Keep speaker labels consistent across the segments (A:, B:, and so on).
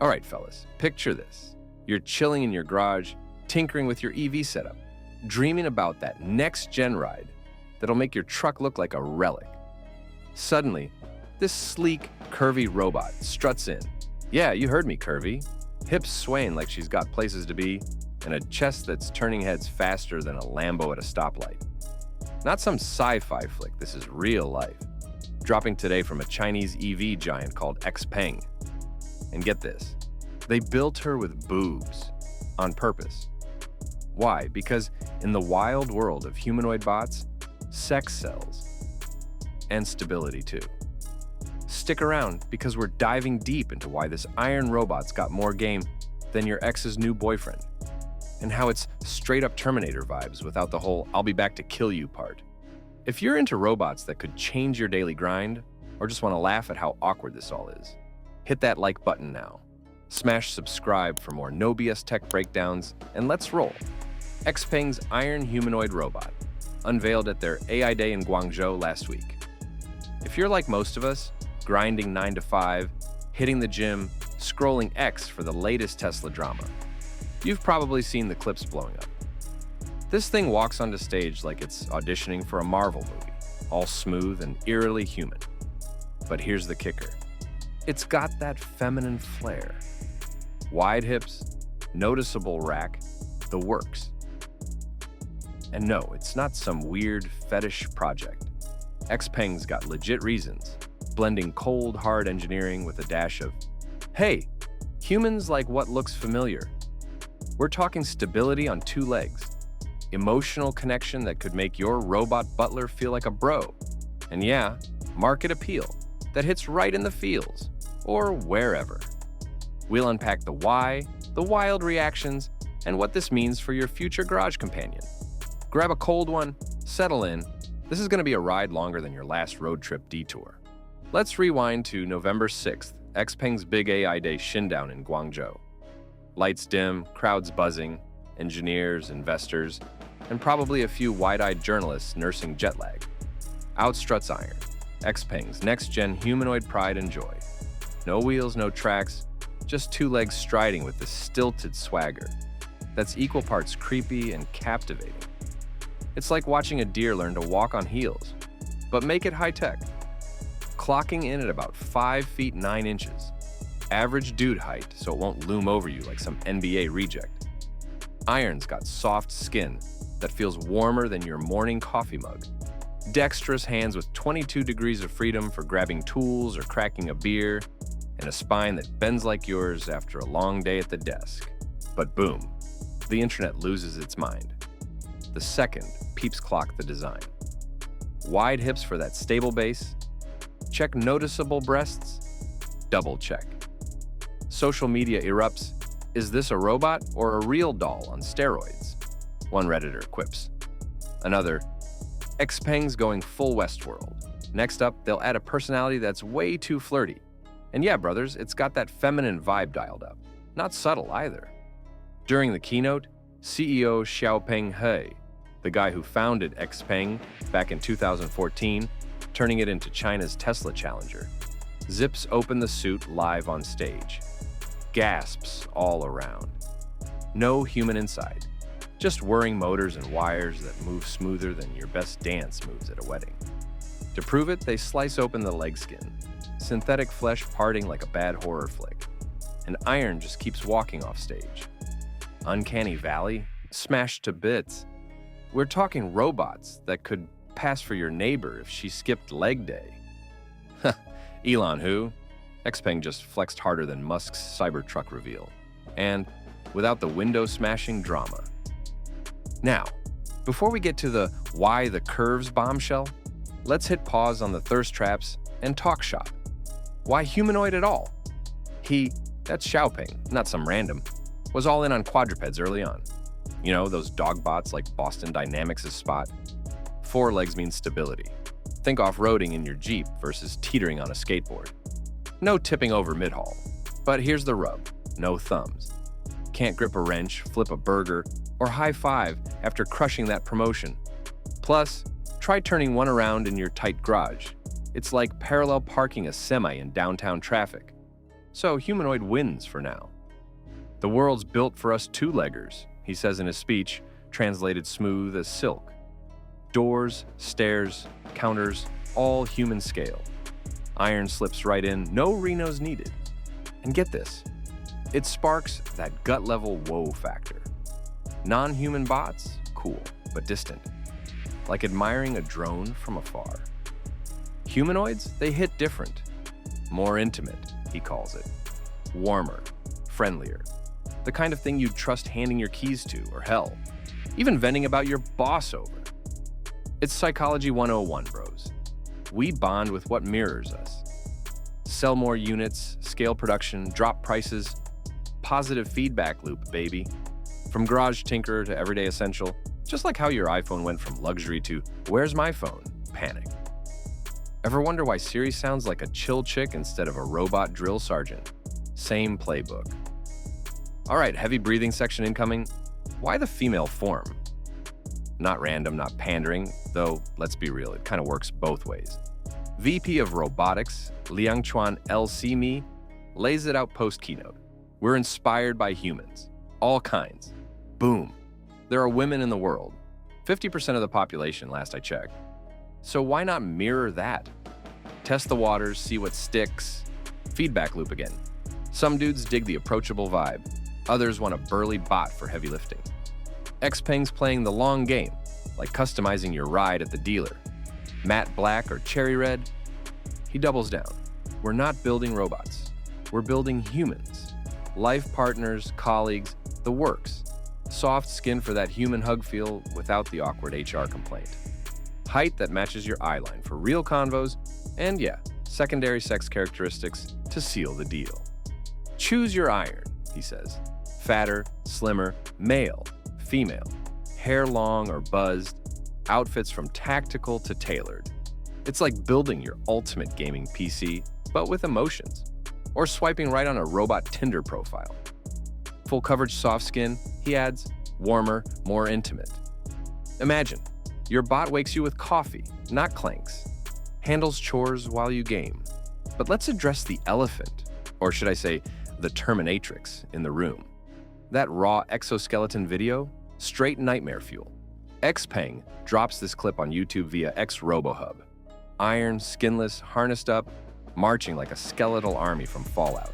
A: All right, fellas, picture this. You're chilling in your garage, tinkering with your EV setup, dreaming about that next-gen ride that'll make your truck look like a relic. Suddenly, this sleek, curvy robot struts in. Yeah, you heard me, curvy. Hips swaying like she's got places to be, and a chest that's turning heads faster than a Lambo at a stoplight. Not some sci-fi flick, this is real life. Dropping today from a Chinese EV giant called XPENG. And get this, they built her with boobs on purpose. Why? Because in the wild world of humanoid bots, sex sells. And stability too. Stick around because we're diving deep into why this iron robot's got more game than your ex's new boyfriend, and how it's straight up Terminator vibes without the whole "I'll be back to kill you" part. If you're into robots that could change your daily grind, or just want to laugh at how awkward this all is, hit that like button now. Smash subscribe for more no BS tech breakdowns, and let's roll. XPENG's Iron Humanoid Robot, unveiled at their AI Day in Guangzhou last week. If you're like most of us, grinding 9 to 5, hitting the gym, scrolling X for the latest Tesla drama, you've probably seen the clips blowing up. This thing walks onto stage like it's auditioning for a Marvel movie, all smooth and eerily human. But here's the kicker. It's got that feminine flair. Wide hips, noticeable rack, the works. And no, it's not some weird fetish project. XPENG's got legit reasons, blending cold, hard engineering with a dash of, hey, humans like what looks familiar. We're talking stability on 2 legs, emotional connection that could make your robot butler feel like a bro, and yeah, market appeal that hits right in the feels, or wherever. We'll unpack the why, the wild reactions, and what this means for your future garage companion. Grab a cold one, settle in. This is going to be a ride longer than your last road trip detour. Let's rewind to November 6th, XPENG's big AI Day shindown in Guangzhou. Lights dim, crowds buzzing, engineers, investors, and probably a few wide-eyed journalists nursing jet lag. Out struts Iron, XPENG's next-gen humanoid pride and joy. No wheels, no tracks, just 2 legs striding with this stilted swagger that's equal parts creepy and captivating. It's like watching a deer learn to walk on heels, but make it high-tech. Clocking in at about 5 feet 9 inches. Average dude height, so it won't loom over you like some NBA reject. Iron's got soft skin that feels warmer than your morning coffee mug. Dexterous hands with 22 degrees of freedom for grabbing tools or cracking a beer, and a spine that bends like yours after a long day at the desk. But boom, the internet loses its mind. The second peeps clock the design. Wide hips for that stable base. Check noticeable breasts. Double check. Social media erupts. Is this a robot or a real doll on steroids? One Redditor quips. Another, XPENG's going full Westworld. Next up, they'll add a personality that's way too flirty. And yeah, brothers, it's got that feminine vibe dialed up. Not subtle either. During the keynote, CEO Xiaopeng He, the guy who founded XPENG back in 2014, turning it into China's Tesla challenger, zips open the suit live on stage. Gasps all around. No human inside. Just whirring motors and wires that move smoother than your best dance moves at a wedding. To prove it, they slice open the leg skin, synthetic flesh parting like a bad horror flick. And Iron just keeps walking off stage. Uncanny Valley? Smashed to bits. We're talking robots that could pass for your neighbor if she skipped leg day. Elon who? XPENG just flexed harder than Musk's Cybertruck reveal. And without the window-smashing drama. Now, before we get to the why the curves bombshell, let's hit pause on the thirst traps and talk shop. Why humanoid at all? That's Xiaopeng, not some random, was all in on quadrupeds early on. You know, those dog bots like Boston Dynamics' Spot? 4 legs means stability. Think off-roading in your Jeep versus teetering on a skateboard. No tipping over mid-haul. But here's the rub, no thumbs. Can't grip a wrench, flip a burger, or high-five after crushing that promotion. Plus, try turning one around in your tight garage. It's like parallel parking a semi in downtown traffic. So Humanoid wins for now. The world's built for us two-leggers, he says in his speech, translated smooth as silk. Doors, stairs, counters, all human scale. Iron slips right in, no Renos needed. And get this, it sparks that gut-level whoa factor. Non-human bots? Cool, but distant. Like admiring a drone from afar. Humanoids? They hit different. More intimate, he calls it. Warmer, friendlier. The kind of thing you'd trust handing your keys to, or hell, even venting about your boss over. It's Psychology 101, bros. We bond with what mirrors us. Sell more units, scale production, drop prices. Positive feedback loop, baby. From garage tinkerer to everyday essential, just like how your iPhone went from luxury to "where's my phone?" panic. Ever wonder why Siri sounds like a chill chick instead of a robot drill sergeant? Same playbook. All right, heavy breathing section incoming. Why the female form? Not random, not pandering, though let's be real, it kind of works both ways. VP of Robotics, Liangchuan LC Mi, lays it out post-keynote. We're inspired by humans, all kinds. Boom. There are women in the world, 50% of the population last I checked. So why not mirror that? Test the waters, see what sticks. Feedback loop again. Some dudes dig the approachable vibe. Others want a burly bot for heavy lifting. XPENG's playing the long game, like customizing your ride at the dealer. Matte black or cherry red? He doubles down. We're not building robots. We're building humans. Life partners, colleagues, the works. Soft skin for that human hug feel without the awkward HR complaint. Height that matches your eyeline for real convos, and yeah, secondary sex characteristics to seal the deal. Choose your iron, he says. Fatter, slimmer, male, female, hair long or buzzed, outfits from tactical to tailored. It's like building your ultimate gaming PC, but with emotions, or swiping right on a robot Tinder profile. Full coverage soft skin, he adds, warmer, more intimate. Imagine, your bot wakes you with coffee, not clanks, handles chores while you game. But let's address the elephant, or should I say, the Terminatrix in the room. That raw exoskeleton video, straight nightmare fuel. XPENG drops this clip on YouTube via X-RoboHub. Iron, skinless, harnessed up, marching like a skeletal army from Fallout.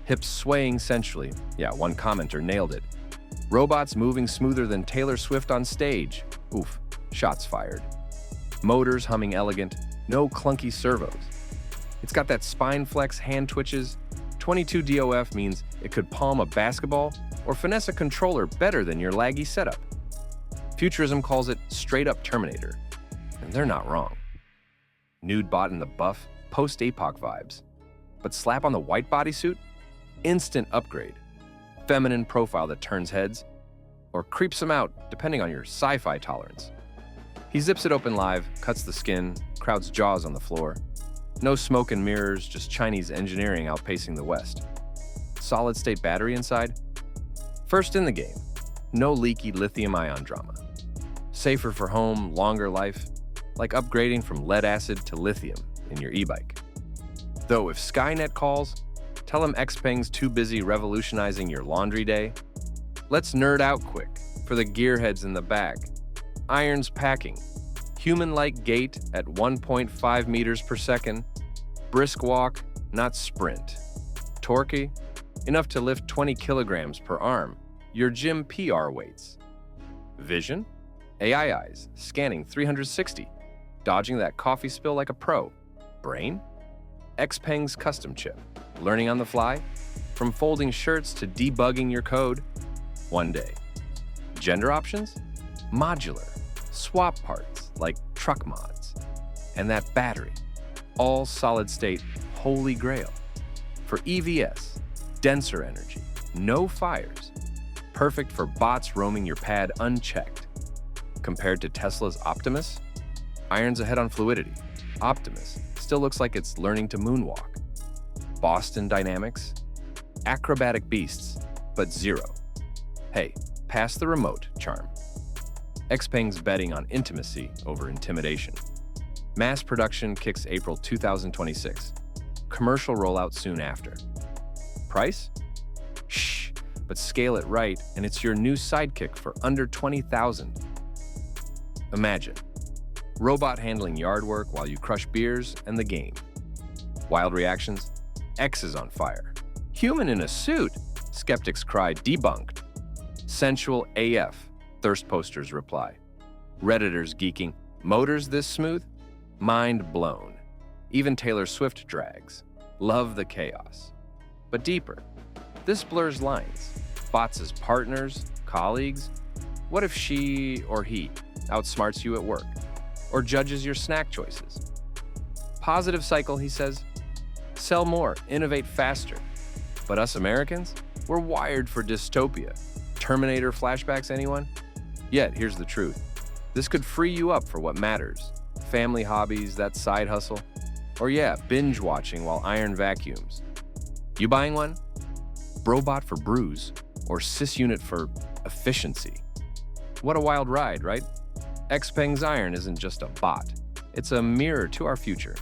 A: Hips swaying sensually. Yeah, one commenter nailed it. Robots moving smoother than Taylor Swift on stage. Oof, shots fired. Motors humming elegant, no clunky servos. It's got that spine flex, hand twitches. 22 DOF means it could palm a basketball or finesse a controller better than your laggy setup. Futurism calls it straight-up Terminator, and they're not wrong. Nude bot in the buff, post-APOC vibes. But slap on the white bodysuit? Instant upgrade. Feminine profile that turns heads, or creeps them out depending on your sci-fi tolerance. He zips it open live, cuts the skin, crowd's jaws on the floor. No smoke and mirrors, just Chinese engineering outpacing the West. Solid-state battery inside? First in the game. No leaky lithium-ion drama. Safer for home, longer life, like upgrading from lead-acid to lithium in your e-bike. Though if Skynet calls, tell them XPENG's too busy revolutionizing your laundry day. Let's nerd out quick for the gearheads in the back. Iron's packing. Human-like gait at 1.5 meters per second. Brisk walk, not sprint. Torquey, enough to lift 20 kilograms per arm. Your gym PR weights. Vision? AI eyes, scanning 360. Dodging that coffee spill like a pro. Brain? XPENG's custom chip. Learning on the fly? From folding shirts to debugging your code. One day. Gender options? Modular. Swap parts like truck mods. And that battery. All solid state, holy grail. For EVS, denser energy, no fires. Perfect for bots roaming your pad unchecked. Compared to Tesla's Optimus, Iron's ahead on fluidity. Optimus still looks like it's learning to moonwalk. Boston Dynamics, acrobatic beasts, but zero. Hey, pass the remote, charm. XPENG's betting on intimacy over intimidation. Mass production kicks April 2026. Commercial rollout soon after. Price? Shh, but scale it right and it's your new sidekick for under 20,000. Imagine, robot handling yard work while you crush beers and the game. Wild reactions? X is on fire. Human in a suit? Skeptics cry debunked. Sensual AF, thirst posters reply. Redditors geeking, motors this smooth? Mind blown. Even Taylor Swift drags. Love the chaos. But deeper, this blurs lines. Bots as partners, colleagues. What if she or he outsmarts you at work or judges your snack choices? Positive cycle, he says. Sell more, innovate faster. But us Americans, we're wired for dystopia. Terminator flashbacks, anyone? Yet, here's the truth. This could free you up for what matters. Family hobbies, that side hustle. Or yeah, binge watching while iron vacuums. You buying one? Brobot for brews, or sysunit for efficiency. What a wild ride, right? XPENG Iron isn't just a bot. It's a mirror to our future.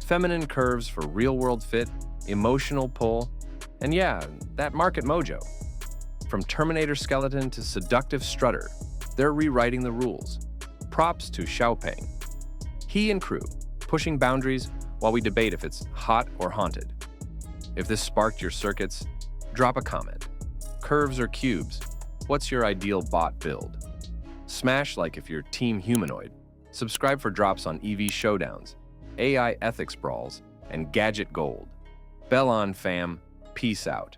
A: Feminine curves for real-world fit, emotional pull, and yeah, that market mojo. From Terminator skeleton to seductive strutter, they're rewriting the rules. Props to Xiaopeng. He and crew, pushing boundaries while we debate if it's hot or haunted. If this sparked your circuits, drop a comment. Curves or cubes, what's your ideal bot build? Smash like if you're Team Humanoid. Subscribe for drops on EV showdowns, AI ethics brawls, and gadget gold. Bell on, fam. Peace out.